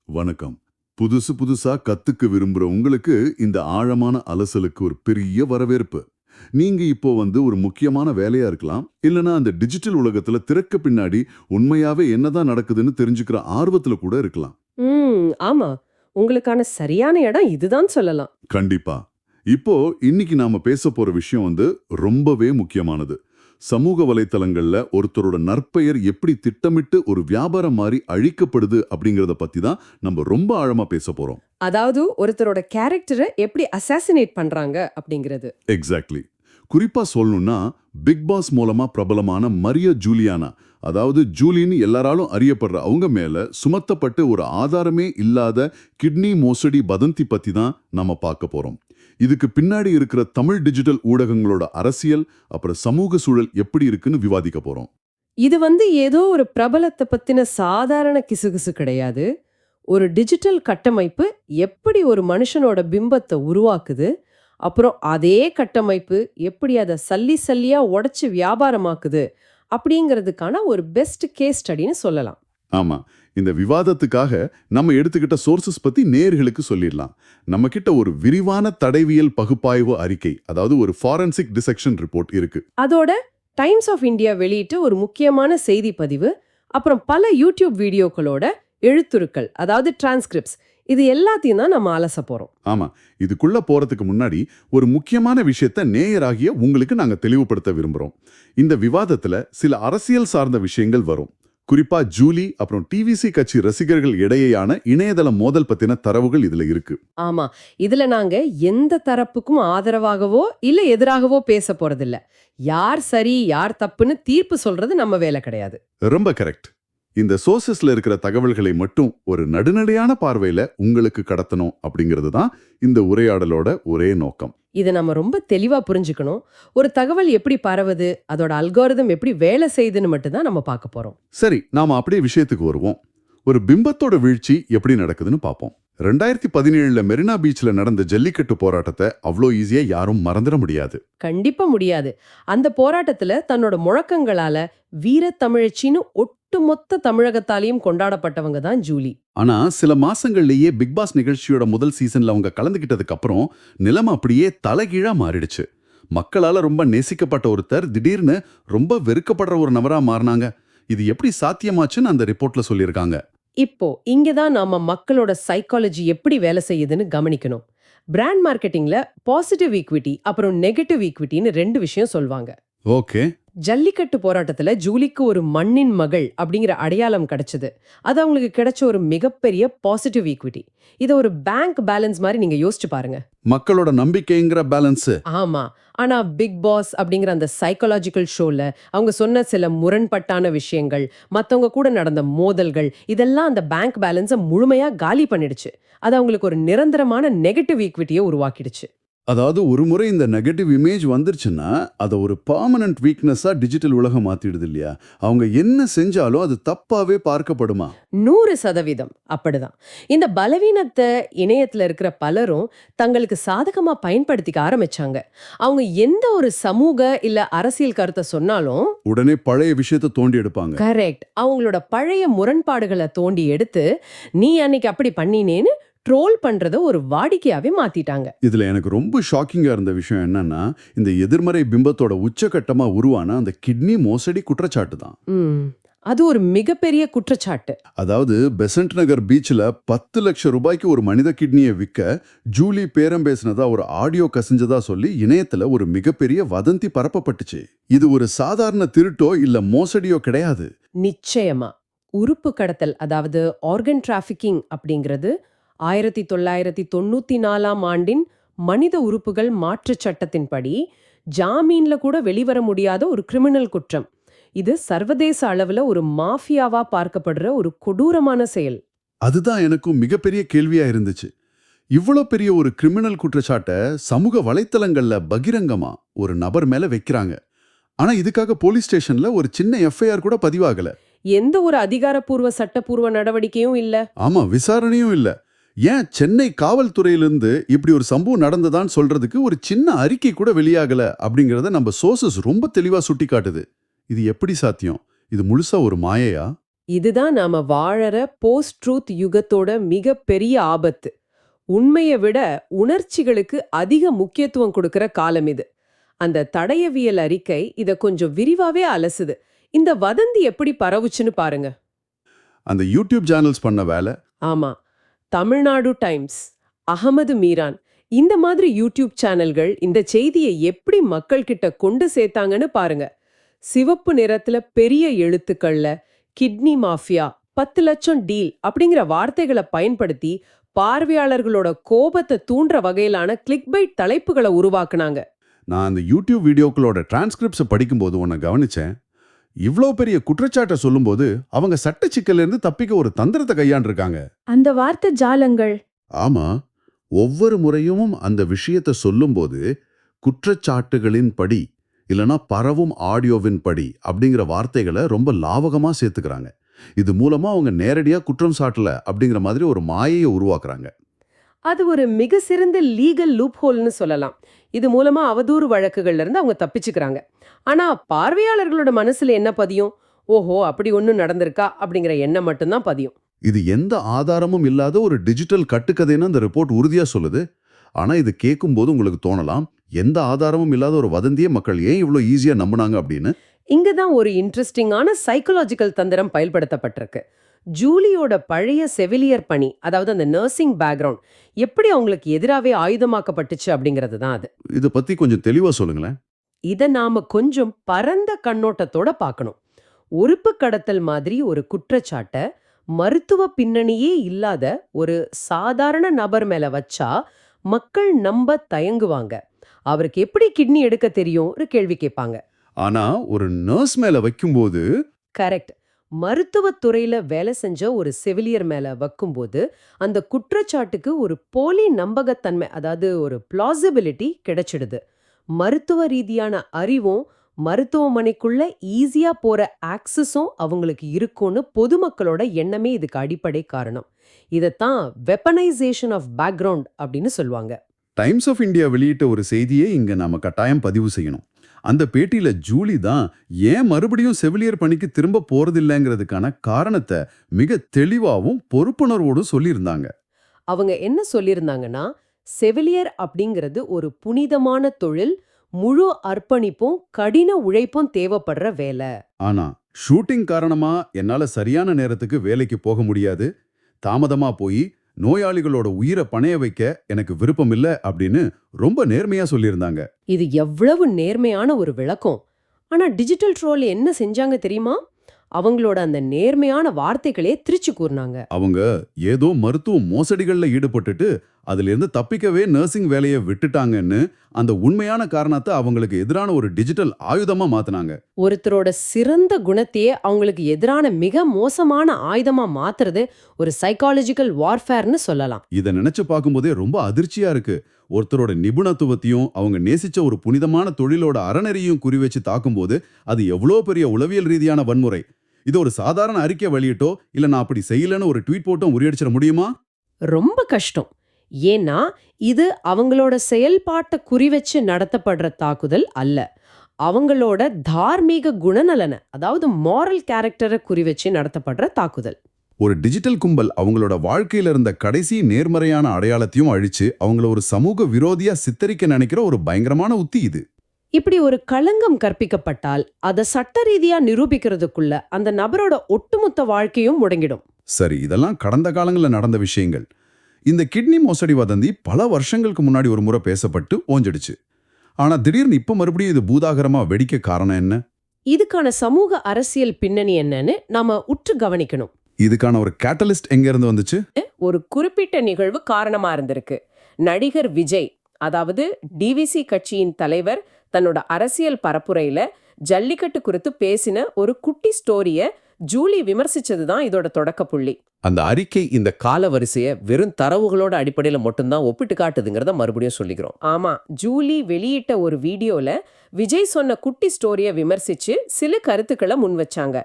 வணக்கம். புதுசா கத்துக்க விரும்புற உங்களுக்கு இந்த ஆழமான அலசலுக்கு ஒரு பெரிய வரவேற்பு. நீங்க இப்போ ஒரு முக்கியமான வேலையா இருக்கலாம். இல்லனா அந்த டிஜிட்டல் உலகத்துல திறக்க பின்னாடி உண்மையாவே என்னதான் நடக்குதுன்னு தெரிஞ்சுக்கிற ஆர்வத்துல கூட இருக்கலாம். ஆமா. உங்களுக்கான சரியான இடம் இதுதான் சொல்லலாம். கண்டிப்பா. இப்போ இன்னைக்கு நாம பேச போற விஷயம் ரொம்பவே முக்கியமானது. சமூக வலைத்தளங்கள்ல ஒருத்தரோட நற்பெயர் எப்படி திட்டமிட்டு ஒரு வியாபாரம் மாதிரி அழிக்கப்படுது அப்படிங்கறத பத்தி தான் நம்ம ரொம்ப ஆழமா பேச போறோம். அதாவது ஒருத்தரோட கேரக்டரை எப்படி அசாசினேட் பண்றாங்க அப்படிங்கிறது. எக்ஸாக்ட்லி. குறிப்பா சொல்லணும்னா பிக் பாஸ் மூலமா பிரபலமான மரிய ஜூலியானா, அதாவது ஜூலின்னு எல்லாராலும் அறியப்படுற அவங்க மேல சுமத்தப்பட்டு ஒரு ஆதாரமே இல்லாத கிட்னி மோசடி வதந்தி பத்தி தான் நாம பார்க்க போறோம். இதுக்கு பின்னாடி இருக்கிற தமிழ் டிஜிட்டல் ஊடகங்களோட அரசியல் அப்புறம் சமூக சூழல் எப்படி இருக்குன்னு விவாதிக்க போறோம். இது ஏதோ ஒரு பிரபலத்தை பத்தின சாதாரண கிசுகிசு கிடையாது. ஒரு டிஜிட்டல் கட்டமைப்பு எப்படி ஒரு மனுஷனோட பிம்பத்தை உருவாக்குது, அப்புறம் அதே கட்டமைப்பு எப்படி அதை சல்லி சல்லியா உடைச்சு வியாபாரமாக்குது அப்படிங்கிறதுக்கான ஒரு பெஸ்ட் கேஸ் ஸ்டடின்னு சொல்லலாம். ஆமா, இந்த விவாதத்துக்காக நம்ம எடுத்துக்கிட்ட சோர்சஸ் பத்தி நேயர்களுக்கு சொல்லிடலாம். நம்ம கிட்ட ஒரு விரிவான தடவியல் பகுப்பாய்வு அறிக்கை, அதாவது ஒரு ஃபாரன்சிக் டிசெக்ஷன் ரிப்போர்ட் இருக்கு. அதோட டைம்ஸ் ஆஃப் இந்தியா வெளியிட்டு ஒரு முக்கியமான செய்தி பதிவு, அப்புறம் பல யூடியூப் வீடியோக்களோட எழுத்துருக்கள், அதாவது டிரான்ஸ்கிரிப்ட்ஸ், இது எல்லாத்தையும் தான் நம்ம அலச போறோம். ஆமா, இதுக்குள்ள போறதுக்கு முன்னாடி ஒரு முக்கியமான விஷயத்த நேயராகிய உங்களுக்கு நாங்க தெளிவுபடுத்த விரும்புறோம். இந்த விவாதத்துல சில அரசியல் சார்ந்த விஷயங்கள் வரும். குறிப்பா ஜூலி அப்புறம் டிவிசி கட்சி ரசிகர்கள் இடையேயான இணையதள மோதல் பத்தின தரவுகள் இதுல இருக்கு. ஆமா, இதுல நாங்க எந்த தரப்புக்கும் ஆதரவாகவோ இல்ல எதிராகவோ பேச போறதில்ல. யார் சரி யார் தப்புன்னு தீர்ப்பு சொல்றது நம்ம வேலை கிடையாது. ரொம்ப கரெக்ட். இந்த சோர்சஸ்ல இருக்கிற தகவல்களை மட்டும் ஒரு நடுநடையான பார்வையில உங்களுக்கு கடத்தணும் அப்படிங்கிறது தான் இந்த உரையாடலோட ஒரே நோக்கம். இதை நம்ம ரொம்ப தெளிவா புரிஞ்சுக்கணும். ஒரு தகவல் எப்படி பரவுது, அதோட அல்காரிதம் எப்படி வேலை செய்யுதுன்னு மட்டும்தான் நம்ம பார்க்க போறோம். சரி, நாம அப்படியே விஷயத்துக்கு வருவோம். ஒரு பிம்பத்தோட வீழ்ச்சி எப்படி நடக்குதுன்னு பார்ப்போம். 2017 மெரினா பீச்ல நடந்த ஜல்லிக்கட்டு போராட்டத்தை அவ்வளோ ஈஸியா யாரும் மறந்துட முடியாது. கண்டிப்பா முடியாது. அந்த போராட்டத்துல தன்னோட முழக்கங்களால வீர தமிழச்சின்னு ஒட்டுமொத்த தமிழகத்தாலையும் கொண்டாடப்பட்டவங்க தான் ஜூலி. ஆனா சில மாசங்கள்லயே பிக் பாஸ் நிகழ்ச்சியோட முதல் சீசன்ல அவங்க கலந்துகிட்டதுக்கு அப்புறம் நிலைமை அப்படியே தலைகீழா மாறிடுச்சு. மக்களால ரொம்ப நேசிக்கப்பட்ட ஒருத்தர் திடீர்னு ரொம்ப வெறுக்கப்படுற ஒரு நபரா மாறினாங்க. இது எப்படி சாத்தியமாச்சுன்னு அந்த ரிப்போர்ட்ல சொல்லியிருக்காங்க. இப்போ இங்கதான் நாம மக்களோட சைக்காலஜி எப்படி வேலை செய்யுதுன்னு கவனிக்கணும். பிராண்ட் மார்க்கெட்டிங்ல பாசிட்டிவ் ஈக்விட்டி அப்புறம் நெகட்டிவ் ஈக்விட்டின்னு ரெண்டு விஷயம் சொல்வாங்க. ஓகே. ஜல்லிக்கட்டு போராட்டத்துல ஜூலிக்கு ஒரு மண்ணின் மகள் அப்படிங்கிற அடையாளம் கிடைச்சது. அது அவங்களுக்கு கிடைச்ச ஒரு மிகப்பெரிய பாசிட்டிவ் ஈக்விட்டி. இதை ஒரு பேங்க் பேலன்ஸ் மாதிரி நீங்க யோசிச்சு பாருங்க. மக்களோட நம்பிக்கைங்கிற பேலன்ஸ். ஆமா. ஆனா பிக் பாஸ் அப்படிங்கிற அந்த சைக்காலஜிக்கல் ஷோல அவங்க சொன்ன சில முரண்பட்டான விஷயங்கள், மத்தவங்க கூட நடந்த மோதல்கள், இதெல்லாம் அந்த பேங்க் பேலன்ஸை முழுமையா காலி பண்ணிடுச்சு. அது அவங்களுக்கு ஒரு நிரந்தரமான நெகட்டிவ் ஈக்விட்டியை உருவாக்கிடுச்சு. அதாவது ஒரு முறை இந்த நெகட்டிவ் இமேஜ் வந்துருச்சுன்னா அதை ஒரு பர்மனன்ட் வீக்னஸா டிஜிட்டல் உலகம் மாத்திடுது இல்லையா? அவங்க என்ன செஞ்சாலும் அது தப்பாவே பார்க்கப்படுமா? 100% அப்படிதான். இந்த பலவீனத்தை இணையத்துல இருக்கிற பலரும் தங்களுக்கு சாதகமா பயன்படுத்திக்க ஆரம்பிச்சாங்க. அவங்க எந்த ஒரு சமூக இல்ல அரசியல் கருத்தை சொன்னாலும் உடனே பழைய விஷயத்தை தோண்டி எடுப்பாங்க. கரெக்ட், அவங்களோட பழைய முரண்பாடுகளை தோண்டி எடுத்து நீ அன்னைக்கு அப்படி பண்ணினேன்னு ட்ரோல் பண்றத ஒரு வாடிக்கையாவே மாத்திட்டாங்க. இதுல எனக்கு ரொம்ப ஷாக்கிங்கா இருந்த விஷயம் என்னன்னா, இந்த எதிர்மறை பிம்பத்தோட உச்சகட்டமா உருவான அந்த கிட்னி மோசடி குற்றச்சாட்டு தான். அது ஒரு மிகப்பெரிய குற்றச்சாட்டு. அதாவது பெசன்ட் நகர் பீச்ல 10 லட்சம் ரூபாய்க்கு ஒரு மனித கிட்னியை விற்க ஜூலி பேரம் பேசினதா ஒரு ஆடியோ கசிஞ்சதா சொல்லி இணையத்துல ஒரு மிகப்பெரிய வதந்தி பரப்பப்பட்டுச்சு. இது ஒரு சாதாரண திருட்டோ இல்ல மோசடியோ கிடையாது. நிச்சயமா உறுப்பு கடத்தல், அதாவது ஆர்கன் டிராஃபிக்கிங் அப்படிங்கிறது 1994 ஆண்டின் மனித உறுப்புகள் மாற்றுச் சட்டத்தின்படி ஜாமீன்ல கூட வெளிவர முடியாத ஒரு கிரிமினல் குற்றம். இது சர்வதேச அளவுல ஒரு மாஃபியாவா பார்க்கப்படுற ஒரு கொடூரமான செயல். அதுதான் எனக்கும் மிகப்பெரிய கேள்வியா இருந்துச்சு. இவ்வளோ பெரிய ஒரு கிரிமினல் குற்றச்சாட்டை சமூக வலைத்தளங்கள்ல பகிரங்கமா ஒரு நபர் மேல வைக்கிறாங்க. ஆனா இதுக்காக போலீஸ் ஸ்டேஷன்ல ஒரு சின்ன எஃப்ஐஆர் கூட பதிவாகல. எந்த ஒரு அதிகாரப்பூர்வ சட்டப்பூர்வ நடவடிக்கையும் இல்ல. ஆமா, விசாரணையும் இல்ல. ஏன் சென்னை காவல்துறையிலிருந்து இப்படி ஒரு சம்பவம் நடந்ததான்னு சொல்றதுக்கு ஒரு சின்ன அறிக்கை கூட வெளியாகல அப்படிங்கறத நம்ம சோர்சஸ் ரொம்ப தெளிவா சுட்டி காட்டுது. இது எப்படி சாத்தியம்? இது முழுசா ஒரு மாயையா? இதுதான் நாம வாழற போஸ்ட் ட்ரூத் யுகத்தோட மிகப்பெரிய ஆபத்து. உண்மையை விட உணர்ச்சிகளுக்கு அதிக முக்கியத்துவம் கொடுக்கிற காலம் இது. அந்த தடயவியல் அறிக்கை இத கொஞ்சம் விரிவாவே அலசுது. இந்த வதந்தி எப்படி பரவுச்சுன்னு பாருங்க. அந்த யூடியூப் சேனல்ஸ் பண்ண வேலை. ஆமா, தமிழ்நாடு டைம்ஸ், அகமது மீரான் இந்த மாதிரி யூடியூப் சேனல்கள் இந்த செய்தியை எப்படி மக்கள் கிட்ட கொண்டு சேர்த்தாங்கன்னு பாருங்க. சிவப்பு நிறத்துல பெரிய எழுத்துக்கள்ல கிட்னி மாஃபியா, 10 லட்சம் டீல் அப்படிங்கிற வார்த்தைகளை பயன்படுத்தி பார்வையாளர்களோட கோபத்தை தூண்டுற வகையிலான கிளிக்பைட் தலைப்புகளை உருவாக்குனாங்க. நான் அந்த யூடியூப் வீடியோக்களோட டிரான்ஸ்கிரிப்ட்ஸை படிக்கும்போது உன்னை கவனிச்சேன். இவ்ளோ பெரிய குற்றச்சாட்டை சொல்லும்போது அவங்க சட்ட சிக்கல்ல இருந்து தப்பிக்க ஒரு தந்திரத்தை கையாண்டிருக்காங்க. அந்த வார்த்தை ஜாலங்கள். ஆமா, ஒவ்வொரு முறையும் அந்த விஷயத்தை சொல்லும்போது குற்றச்சாட்டுகளின் படி இல்லனா பரவும் ஆடியோவின் படி அப்படிங்கிற வார்த்தைகளை ரொம்ப லாவகமா சேர்த்துக்கிறாங்க. இது மூலமா அவங்க நேரடியா குற்றம் சாட்டல அப்படிங்கிற மாதிரி ஒரு மாயையை உருவாக்குறாங்க. அது ஒரு மிக சிறந்த லீகல் லூப்ஹோல்னு சொல்லலாம். இது மூலமா அவதூறு வழக்குகள்ல இருந்து அவங்க தப்பிச்சுக்கிறாங்க. ஆனா பார்வையாளர்களோட மனசுல என்ன பதியும்? ஓஹோ, அப்படி ஒன்னும் நடந்திருக்கா அப்படிங்கிற எண்ணம் மட்டும்தான் பதியும். இது எந்த ஆதாரமும் இல்லாத ஒரு டிஜிட்டல் கட்டுக்கதைன்னு அந்த ரிப்போர்ட் உறுதியா சொல்லுது. ஆனா இது கேட்கும்போது உங்களுக்கு தோணலாம், எந்த ஆதாரமும் இல்லாத ஒரு வதந்தியை மக்கள் ஏன் இவ்ளோ ஈஸியா நம்புனாங்க அப்படின்னு. இங்கதான் ஒரு இன்ட்ரெஸ்டிங்கான சைக்கலாஜிக்கல் தந்திரம் பயன்படுத்தப்பட்டிருக்கு. ஜூலியோட பழைய செவிலியர் பணி, அதாவது அந்த நர்சிங் பேக்ரவுண்ட் எப்படி அவங்களுக்கு எதிராவே ஆயுதமாக்கப்பட்டுச்சு அப்படிங்கிறது தான் அது. இத பத்தி கொஞ்சம் தெளிவா சொல்லுங்களேன். இத நாம கொஞ்சம் பரந்த கண்ணோட்டத்தோட பார்க்கணும். உறுப்பு கடத்தல் மாதிரி ஒரு குற்றச்சாட்டை மருத்துவ பின்னணியே இல்லாத ஒரு சாதாரண நபர் மேல வச்சா மக்கள் நம்ப தயங்குவாங்க. அவருக்கு எப்படி கிட்னி எடுக்க தெரியும் ஒரு கேள்வி கேட்பாங்க. ஆனா ஒரு நர்ஸ் மேல வைக்கும்போது கரெக்ட். மருத்துவத்துறையில வேலை செஞ்ச ஒரு செவிலியர் மேல வைக்கும்போது அந்த குற்றச்சாட்டுக்கு ஒரு போலி நம்பகத்தன்மை, அதாவது ஒரு பிளாசிபிலிட்டி கிடைச்சிடுது. மருத்துவ ரீதியான அறிவும் மருத்துவமனைக்குள்ள ஈஸியா போற ஆக்சஸும் அவங்களுக்கு இருக்கும்னு பொதுமக்களோட எண்ணமே இதுக்கு அடிப்படை காரணம். இதத்தான் வெப்பனைசேஷன் ஆஃப் பேக்ரவுண்ட் அப்படின்னு சொல்லுவாங்க. டைம்ஸ் ஆஃப் இந்தியா வெளியிட்ட ஒரு செய்தியை இங்க நாம கட்டாயம் பதிவு செய்யணும். அந்த பேட்டியில ஜூலி தான் ஏன் மறுபடியும் செவிலியர் பணிக்கு திரும்ப போறதில்லைங்கிறதுக்கான காரணத்தை மிக தெளிவாவும் பொறுப்புணர்வோடும் சொல்லியிருந்தாங்க. அவங்க என்ன சொல்லியிருந்தாங்கன்னா, செவிலியர் அப்படிங்கிறது ஒரு புனிதமான தொழில், முழு அர்ப்பணிப்பும் கடின உழைப்பும் தேவைப்படுற வேலை. ஆனா ஷூட்டிங் காரணமா என்னால சரியான நேரத்துக்கு வேலைக்கு போக முடியாது, தாமதமா போய் நோயாளிகளோட உயிரை பணைய வைக்க எனக்கு விருப்பம் இல்ல அப்படின்னு ரொம்ப நேர்மையா சொல்லியிருந்தாங்க. இது எவ்வளவு நேர்மையான ஒரு விளக்கம். ஆனா டிஜிட்டல் ட்ரோல் என்ன செஞ்சாங்க தெரியுமா? அவங்களோட அந்த நேர்மையான வார்த்தைகளே திரிச்சு கூறினாங்க. அவங்க ஏதோ மருத்துவ மோசடிகள்ல ஈடுபட்டுட்டு அதுல இருந்து தப்பிக்கவே நர்சிங் வேலையை விட்டுட்டாங்கன்னு அந்த உண்மையான காரணத்தை அவங்களுக்கு எதிரான ஒரு டிஜிட்டல் ஆயுதமா மாத்துனாங்க. ஒருத்தரோட சிறந்த குணத்தையே அவங்களுக்கு எதிரான மிக மோசமான ஆயுதமா மாத்துறது ஒரு சைக்காலஜிக்கல் வார்ஃபேர்னு சொல்லலாம். இதை நினைச்சு பார்க்கும்போதே ரொம்ப அதிர்ச்சியா இருக்கு. ஒருத்தரோட நிபுணத்துவத்தையும் அவங்க நேசிச்ச ஒரு புனிதமான தொழிலோட அறநெறியும் குறிவச்சு தாக்கும்போது அது எவ்வளோ பெரிய உளவியல் ரீதியான வன்முறை. இது ஒரு சாதாரண அறிக்கை வெளியிட்டோ இல்ல நான் அப்படி செய்யலன்னு ஒரு ட்வீட் போட்டோ முறியடிச்சிட முடியுமா? ரொம்ப கஷ்டம். ஏன்னா இது அவங்களோட செயல்பாட்டை குறிவச்சு நடத்தப்படுற தாக்குதல் அல்ல. அவங்களோட தார்மீக குணநலனை, அதாவது மாரல் கேரக்டரை குறிவச்சு நடத்தப்படுற தாக்குதல். ஒரு டிஜிட்டல் கும்பல் அவங்களோட வாழ்க்கையில இருந்த கடைசி நேர்மறையான அடையாளத்தையும் அழிச்சு அவங்கள ஒரு சமூக விரோதியா சித்தரிக்க நினைக்கிற ஒரு பயங்கரமான உத்தி இது. இப்படி ஒரு களங்கம் கற்பிக்கப்பட்டால் அதை சட்ட ரீதியா நிரூபிக்கிறதுக்குள்ள அந்த நபரோட ஒட்டுமொத்த வாழ்க்கையும் முடங்கிடும். சரி, இதெல்லாம் கடந்த காலங்களில் நடந்த விஷயங்கள். இந்த கிட்னி மோசடி வதந்தி பல வருஷங்களுக்கு முன்னாடி ஒரு முறை பேசப்பட்டு ஓஞ்சிடுச்சு. ஆனா திடீர்னு இப்ப மறுபடியும் இது பூதாகரமா வெடிக்க காரணம் என்ன? இதுக்கான சமூக அரசியல் பின்னணி என்னன்னு நாம உற்று கவனிக்கணும். இதுக்கான ஒரு கேட்டலிஸ்ட் எங்க இருந்து வந்துச்சு? ஒரு குறிப்பிட்ட நிகழ்வு காரணமா இருந்திருக்கு. நடிகர் விஜய், அதாவது டிவிசி கட்சியின் தலைவர், தன்னோட அரசியல் பரப்புரையில ஜல்லிக்கட்டு குறித்து பேசின ஒரு குட்டி ஸ்டோரிய ஜூலி விமர்சிச்சதுதான் இதோட தொடக்க புள்ளி. அந்த அறிக்கை இந்த கால வரிசையை வெறும் தரவுகளோட அடிப்படையில் மட்டும்தான் ஒப்பிட்டு காட்டுதுங்கிறத மறுபடியும் சொல்லிக்கிறோம். ஆமா, ஜூலி வெளியிட்ட ஒரு வீடியோல விஜய் சொன்ன குட்டி ஸ்டோரிய விமர்சிச்சு சில கருத்துக்களை முன் வச்சாங்க.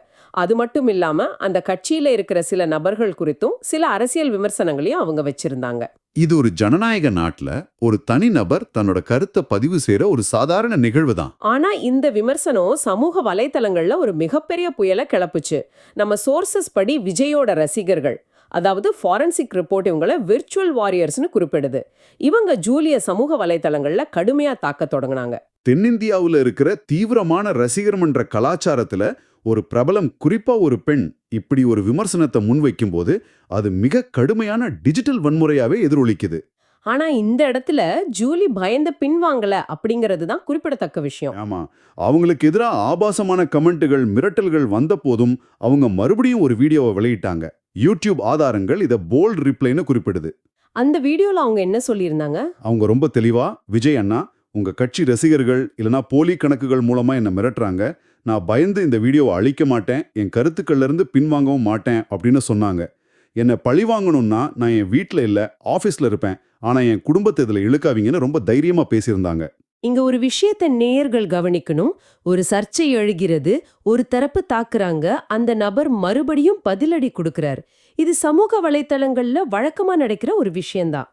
அது மட்டும் இல்லாம அந்த கட்சியில இருக்கிற சில நபர்கள் குறித்தும் சில அரசியல் விமர்சனங்களையும் அவங்க வச்சிருந்தாங்க. இது ஒரு ஜனநாயக நாட்டுல ஒரு தனிநபர் தன்னோட கருத்தை பதிவு செய்யற ஒரு சாதாரண நிகழ்வு தான். ஆனா இந்த விமர்சனம் சமூக வலைத்தளங்கள்ல ஒரு மிகப்பெரிய புயலை கிளப்புச்சு. நம்ம சோர்சஸ் படி விஜயோட ரசிகர்கள், அதாவது ஃபாரன்சிக் ரிப்போர்ட் இவங்கள விர்ச்சுவல் வாரியர்ஸ்னு குறிப்பிடுது. இவங்க ஜூலிய சமூக வலைத்தளங்கள்ல கடுமையா தாக்க தொடங்கினாங்க. தென்னிந்தியாவுல இருக்கிற தீவிரமான ரசிகர் மன்ற கலாச்சாரத்துல ஒரு பிரபலம், குறிப்பா ஒரு பெண், இப்படி ஒரு விமர்சனத்தை முன்வைக்கும் போது அது மிக கடுமையான டிஜிட்டல் வன்முறையாவே எதிரொலிக்குது. ஆனா இந்த இடத்துல ஜூலி பயந்த பின்வாங்கல அப்படிங்கிறது தான் குறிப்பிடத்தக்க விஷயம். ஆமா, அவங்களுக்கு எதிராக ஆபாசமான கமெண்ட்டுகள், மிரட்டல்கள் வந்த போதும் அவங்க மறுபடியும் ஒரு வீடியோவை வெளியிட்டாங்க. யூடியூப் ஆதாரங்கள் இதை போல்ட் ரிப்ளைன்னு குறிப்பிடுது. அந்த வீடியோல அவங்க என்ன சொல்லியிருந்தாங்க? அவங்க ரொம்ப தெளிவா, விஜய் அண்ணா, உங்க கட்சி ரசிகர்கள் இல்லனா போலி கணக்குகள் மூலமா என்ன மிரட்டுறாங்க, நான் பயந்து இந்த வீடியோவை அழிக்க மாட்டேன், என் கருத்துக்கள்ல இருந்து பின்வாங்கவும் மாட்டேன் அப்படின்னு சொன்னாங்க. என்னை பழி வாங்கணும்னா நான் என் வீட்டில் இல்லை, ஆஃபீஸில் இருப்பேன், ஆனால் என் குடும்பத்தை இதில் இழுக்காதீங்கன்னு ரொம்ப தைரியமாக பேசியிருந்தாங்க. இங்க ஒரு விஷயத்தை நேயர்கள் கவனிக்கணும். ஒரு சர்ச்சை எழுகிறது, ஒரு தரப்பு தாக்குறாங்க, அந்த நபர் மறுபடியும் பதிலடி கொடுக்கிறார். இது சமூக வலைத்தளங்கள்ல வழக்கமா நடக்கிற ஒரு விஷயம்தான்.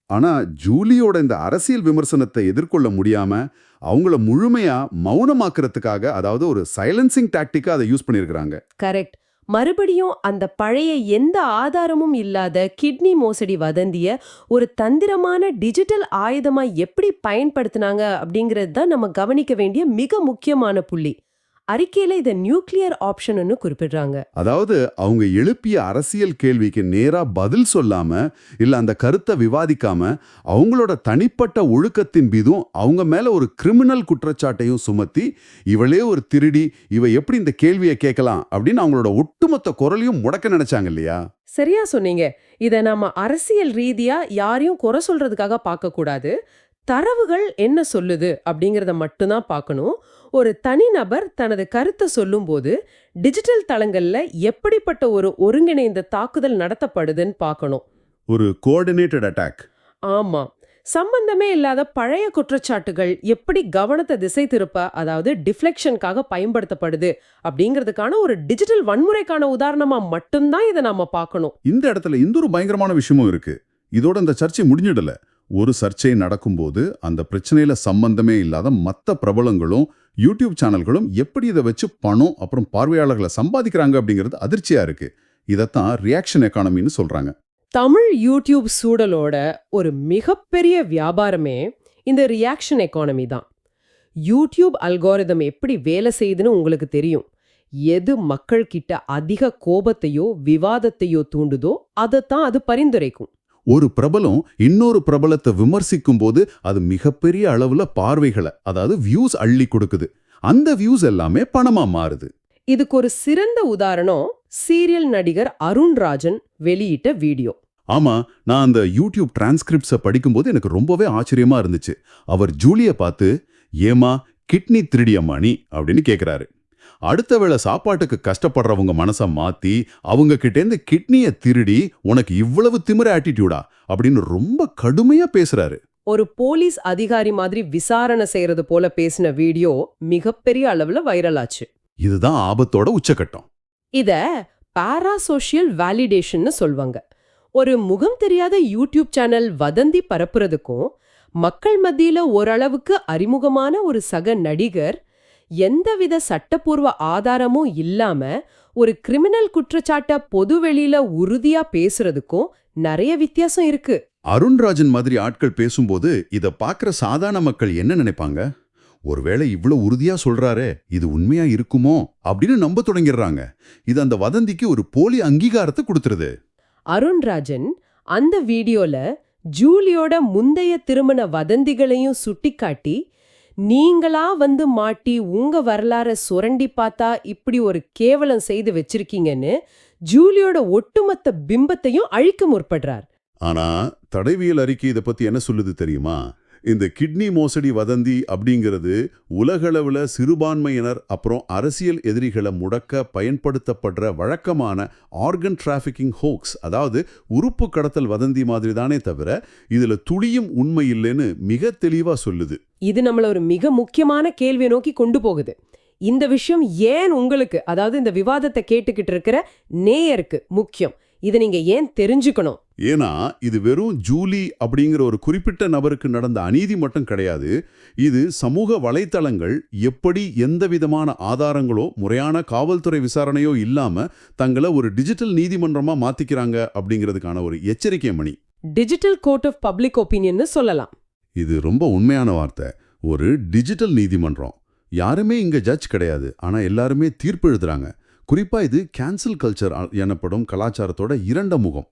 ஆனா ஜூலியோட இந்த அரசியல் விமர்சனத்தை எதிர்கொள்ள முடியாம அவங்கள முழுமையா மௌனமாக்குறதுக்காக, அதாவது ஒரு சைலன்சிங் டாக்டிக்கா அதை யூஸ் பண்ணியிருக்கிறாங்க. கரெக்ட். மறுபடியும் அந்த பழைய எந்த ஆதாரமும் இல்லாத கிட்னி மோசடி வதந்திய ஒரு தந்திரமான டிஜிட்டல் ஆயுதமா எப்படி பயன்படுத்தினாங்க அப்படிங்கிறது தான் நம்ம கவனிக்க வேண்டிய மிக முக்கியமான புள்ளி. அறிக்கையில இதை நியூக்ளியர் ஆப்ஷன்னு குறிப்பிடுறாங்க. அதாவது அவங்க எழுப்பிய அரசியல் கேள்விக்கு நேரா பதில் சொல்லாம, இல்ல அந்த கருத்தை விவாதிக்காம, அவங்களோட தனிப்பட்ட ஒழுக்கத்தின் மீதும் அவங்க மேல ஒரு கிரிமினல் குற்றச்சாட்டையும் சுமத்தி, இவளே ஒரு திருடி, இவ எப்படி இந்த கேள்வியை கேட்கலாம் அப்படின்னு அவங்களோட ஒட்டுமொத்த குரலையும் முடக்க நினைச்சாங்க இல்லையா? சரியா சொன்னீங்க. இதை நம்ம அரசியல் ரீதியா யாரையும் குறை சொல்றதுக்காக பார்க்க கூடாது. தரவுகள் என்ன சொல்லுது அப்படிங்கறத மட்டும்தான் பார்க்கணும். ஒரு தனிநபர் தனது கருத்தை சொல்லும்போது டிஜிட்டல் தளங்கள்ல எப்படிப்பட்ட ஒரு ஒருங்கிணைந்த தாக்குதல் நடத்தப்படுதுன்னு பார்க்கணும். ஒரு கோஆர்டினேட்டட் அட்டாக். ஆமா, சம்பந்தமே இல்லாத பழைய குற்றச்சாட்டுகள் எப்படி கவனத்தை திசை திருப்ப, அதாவது டிஃப்ளெக்ஷனுக்காக பயன்படுத்தப்படுது அப்படிங்கிறதுக்கான ஒரு டிஜிட்டல் வன்முறைக்கான உதாரணமா மட்டும்தான் இதை நாம பார்க்கணும். இந்த இடத்துல இன்னொரு பயங்கரமான விஷயமும் இருக்கு. இதோட இந்த சர்ச்சை முடிஞ்சிடல. ஒரு சர்ச்சை நடக்கும்போது அந்த பிரச்சனையில சம்பந்தமே இல்லாத மற்ற பிரபலங்களும் யூடியூப் சேனல்களும் எப்படி இதை வச்சு பணம் அப்புறம் பார்வையாளர்களை சம்பாதிக்கிறாங்க அப்படிங்கிறது அதிர்ச்சியா இருக்கு. இதைத்தான் ரியாக்ஷன் எக்கானமின்னு சொல்றாங்க. தமிழ் யூடியூப் சூழலோட ஒரு மிகப்பெரிய வியாபாரமே இந்த ரியாக்ஷன் எக்கானமி தான். யூடியூப் அல்காரிதம் எப்படி வேலை செய்யுதுன்னு உங்களுக்கு தெரியும். எது மக்கள் கிட்ட அதிக கோபத்தையோ விவாதத்தையோ தூண்டுதோ அதைத்தான் அது பரிந்துரைக்கும். ஒரு பிரபலம் இன்னொரு பிரபலத்தை விமர்சிக்கும் போது அது மிகப்பெரிய அளவுல பார்வைகளை, அதாவது வியூஸ் அள்ளி கொடுக்குது. அந்த வியூஸ் எல்லாமே பணமா மாறுது. இதுக்கு ஒரு சிறந்த உதாரணம் சீரியல் நடிகர் அருண்ராஜன் வெளியிட்ட வீடியோ. ஆமா, நான் அந்த யூடியூப் டிரான்ஸ்கிரிப்ட்ஸை படிக்கும்போது எனக்கு ரொம்பவே ஆச்சரியமா இருந்துச்சு. அவர் ஜூலியை பார்த்து, ஏமா கிட்னி திருடியம்மா நீ அப்படின்னு கேட்கிறாரு. அடுத்த வேளை சாப்பாட்டுக்கு கஷ்டப்படுறவங்க மனசை மாத்தி அவங்க கிட்டேந்து கிட்னியை திருடி உனக்கு இவ்வளவு திமிர ஆட்டிடியூடா அப்படின்னு ரொம்ப கடுமையா பேசுறாரு. ஒரு போலீஸ் அதிகாரி மாதிரி விசாரணை செய்யறது போல பேசின வீடியோ மிகப்பெரிய அளவுல வைரல் ஆச்சு. இதுதான் ஆபத்தோட உச்சக்கட்டம். இத பாராசோஷியல் வேலிடேஷன்னு சொல்வாங்க. ஒரு முகம் தெரியாத யூடியூப் சேனல் வதந்தி பரப்புறதுக்கும் மக்கள் மத்தியில ஓரளவுக்கு அறிமுகமான ஒரு சக நடிகர் எந்தவித சட்டப்பூர்வ ஆதாரமும் இல்லாம ஒரு கிரிமினல் குற்றச்சாட்ட பொதுவெளியில உறுதியா பேசுறதுக்கும் நிறைய வித்தியாசம் இருக்கு. அருண்ராஜன் மாதிரி ஆட்கள் பேசும்போது இத பாக்குற சாதாரண மக்கள் என்ன நினைப்பாங்க? ஒருவேளை இவ்வளவு உறுதியா சொல்றாரே, இது உண்மையா இருக்குமோ அப்படின்னு நம்ப தொடங்கிடுறாங்க. இது அந்த வதந்திக்கு ஒரு போலி அங்கீகாரத்தை கொடுத்துருது. அருண்ராஜன் அந்த வீடியோல ஜூலியோட முந்தைய திருமண வதந்திகளையும் சுட்டிக்காட்டி, நீங்களா வந்து மாட்டி உங்க வரலாற சுரண்டி பார்த்தா இப்படி ஒரு கேவலம் செய்து வச்சிருக்கீங்கன்னு ஜூலியோட ஒட்டுமொத்த பிம்பத்தையும் அழிக்க முற்படுறார். ஆனா தடவியல் அறிக்கை இதை பத்தி என்ன சொல்லுது தெரியுமா? இந்த கிட்னி மோசடி வதந்தி அப்படிங்கிறது உலகளவுல சிறுபான்மையினர் அப்புறம் அரசியல் எதிரிகளை முடக்க பயன்படுத்தப்படுற வழக்கமான ஆர்கன் டிராஃபிக்கிங் ஹோக்ஸ், அதாவது உறுப்பு கடத்தல் வதந்தி மாதிரி தானே தவிர இதுல துளியும் உண்மை இல்லைன்னு மிக தெளிவா சொல்லுது. இது நம்மள ஒரு மிக முக்கியமான கேள்வியை நோக்கி கொண்டு போகுது. இந்த விஷயம் ஏன் உங்களுக்கு, அதாவது இந்த விவாதத்தை கேட்டுக்கிட்டு இருக்கிற நேயருக்கு முக்கியம்? இதை நீங்க ஏன் தெரிஞ்சுக்கணும்? ஏன்னா இது வெறும் ஜூலி அப்படிங்கிற ஒரு குறிப்பிட்ட நபருக்கு நடந்த அநீதி மட்டும் கிடையாது. இது சமூக வலைத்தளங்கள் எப்படி எந்த விதமான ஆதாரங்களோ முறையான காவல்துறை விசாரணையோ இல்லாம தங்களை ஒரு டிஜிட்டல் நீதிமன்றமா மாத்திக்கிறாங்க அப்படிங்கிறதுக்கான ஒரு எச்சரிக்கை மணி. டிஜிட்டல் கோர்ட் ஆஃப் பப்ளிக் ஒப்பீனியன்னு சொல்லலாம். இது ரொம்ப உண்மையான வார்த்தை. ஒரு டிஜிட்டல் நீதிமன்றம். யாருமே இங்க ஜட்ஜ் கிடையாது, ஆனா எல்லாருமே தீர்ப்பு எழுதுறாங்க. குறிப்பா இது கேன்சல் கல்ச்சர் எனப்படும் கலாச்சாரத்தோட இரண்ட முகம்.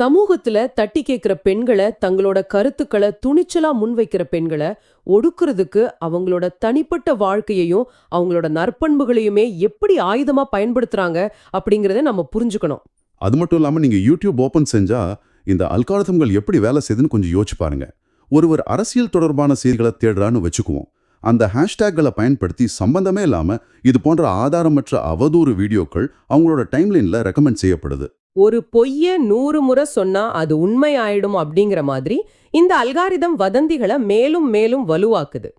சமூகத்துல தட்டி கேட்கிற பெண்களை, தங்களோட கருத்துக்களை துணிச்சலா முன்வைக்கிற பெண்களை ஒடுக்குறதுக்கு அவங்களோட தனிப்பட்ட வாழ்க்கையையும் அவங்களோட நற்பண்புகளையுமே எப்படி ஆயுதமா பயன்படுத்துறாங்க அப்படிங்கறத நம்ம புரிஞ்சுக்கணும். அது மட்டும் இல்லாம நீங்க யூடியூப் ஓபன் செஞ்சா இந்த அல்காரிதம்கள் எப்படி வேலை செய்யுதுன்னு கொஞ்சம் யோசிச்சு பாருங்க. ஒருவர் அரசியல் தொடர்பான செய்திகளை தேடுறான்னு வச்சுக்குவோம். அந்த ஹேஷ்டேக்களை பயன்படுத்தி சம்பந்தமே இல்லாம இது போன்ற ஆதாரமற்ற அவதூறு வீடியோக்கள் அவங்களோட டைம்லைன்ல ரெக்கமெண்ட் செய்யப்படுது. ஒரு பொய்ய 100 முறை சொன்னா அது உண்மை ஆயிடும் அப்படிங்கிற மாதிரி இந்த அல்காரிதம் வதந்திகளை மேலும் மேலும் வலுவாக்குது.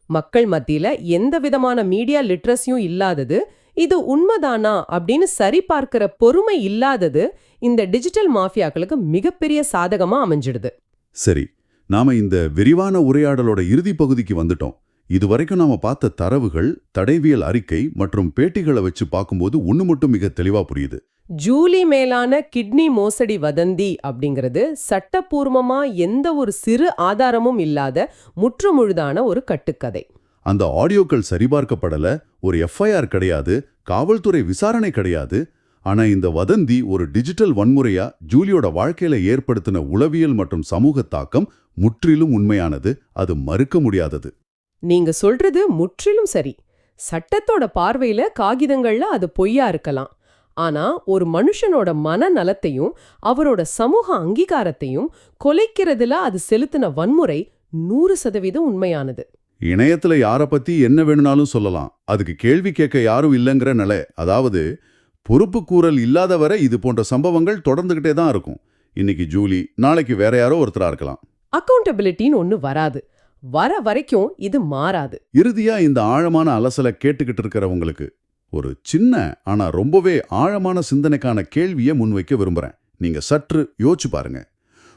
மக்கள் மத்தியில எந்த விதமான மீடியா லிட்ரஸியும் இல்லாதது, இது உண்மைதானா அப்படின்னு சரி பார்க்கிற பொறுமை இல்லாதது இந்த டிஜிட்டல் மாஃபியாக்களுக்கு மிகப்பெரிய சாதகமா அமைஞ்சிடுது. சரி, நாம இந்த விரிவான உரையாடலோட இறுதி பகுதிக்கு வந்துட்டோம். இதுவரைக்கும் நாம பார்த்த தரவுகள், தடயவியல் அறிக்கை மற்றும் பேட்டிகளை வச்சு பார்க்கும்போது ஒண்ணு மட்டும் மிக தெளிவா புரியுது. ஜூலி மேலான கிட்னி மோசடி வதந்தி அப்படிங்கிறது சட்டப்பூர்வமா எந்த ஒரு சிறு ஆதாரமும் இல்லாத முற்றுமுழுதான ஒரு கட்டுக்கதை. அந்த ஆடியோக்கள் சரிபார்க்கப்படல, ஒரு எஃப்ஐஆர் கிடையாது, காவல்துறை விசாரணை கிடையாது. ஆனா இந்த வதந்தி ஒரு டிஜிட்டல் வன்முறையா ஜூலியோட வாழ்க்கையில ஏற்படுத்தின உளவியல் மற்றும் சமூக தாக்கம் முற்றிலும் உண்மையானது. அது மறுக்க முடியாதது. நீங்க சொல்றது முற்றிலும் சரி. சட்டத்தோட பார்வையில காகிதங்கள்ல அது பொய்யா இருக்கலாம். ஆனா ஒரு மனுஷனோட மனநலத்தையும் அவரோட சமூக அங்கீகாரத்தையும் கொலைக்கிறதுல அது செலுத்தின வன்முறை 100% உண்மையானது. இணையத்துல யார பத்தி என்ன வேணும்னாலும் சொல்லலாம். அதுக்கு கேள்வி கேட்க யாரும் இல்லைங்கிற நிலை. அதாவது பொறுப்பு கூறல் இல்லாதவரை இது போன்ற சம்பவங்கள் தொடர்ந்துகிட்டே தான் இருக்கும். இன்னைக்கு ஜூலி, நாளைக்கு வேற யாரோ ஒருத்தரா இருக்கலாம். அக்கௌண்டபிலிட்டின்னு ஒண்ணு வராது. வர வரைக்கும் இது மாறாது. இறுதியா இந்த ஆழமான அலசலை கேட்டுக்கிட்டு இருக்கிறவங்களுக்கு ஒரு சின்ன ஆனா ரொம்பவே ஆழமான சிந்தனைக்கான கேள்வியை முன்வைக்க விரும்புறேன். நீங்க சற்று யோசிச்சு பாருங்க.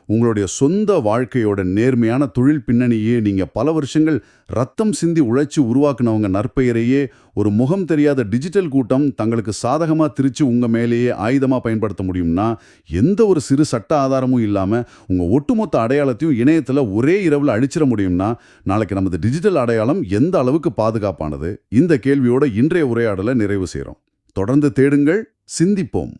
உங்களுடைய சொந்த வாழ்க்கையோட நேர்மையான தொழில் பின்னணியே, நீங்க பல வருஷங்கள் ரத்தம் சிந்தி உழைச்சு உருவாக்குனவங்க நற்பெயரையே ஒரு முகம் தெரியாத டிஜிட்டல் கூட்டம் தங்களுக்கு சாதகமா திரிச்சு உங்க மேலேயே ஆயுதமா பயன்படுத்த முடியும்னா, எந்த ஒரு சிறு சட்ட ஆதாரமும் இல்லாம உங்க ஒட்டுமொத்த அடையாளத்தையும் இணையத்துல ஒரே இரவுல அழிச்சிட முடியும்னா, நாளைக்கு நமது டிஜிட்டல் அடையாளம் எந்த அளவுக்கு பாதுகாப்பானது? இந்த கேள்வியோட இன்றைய உரையாடலை நிறைவு செய்றோம். தொடர்ந்து தேடுங்கள், சிந்திப்போம்.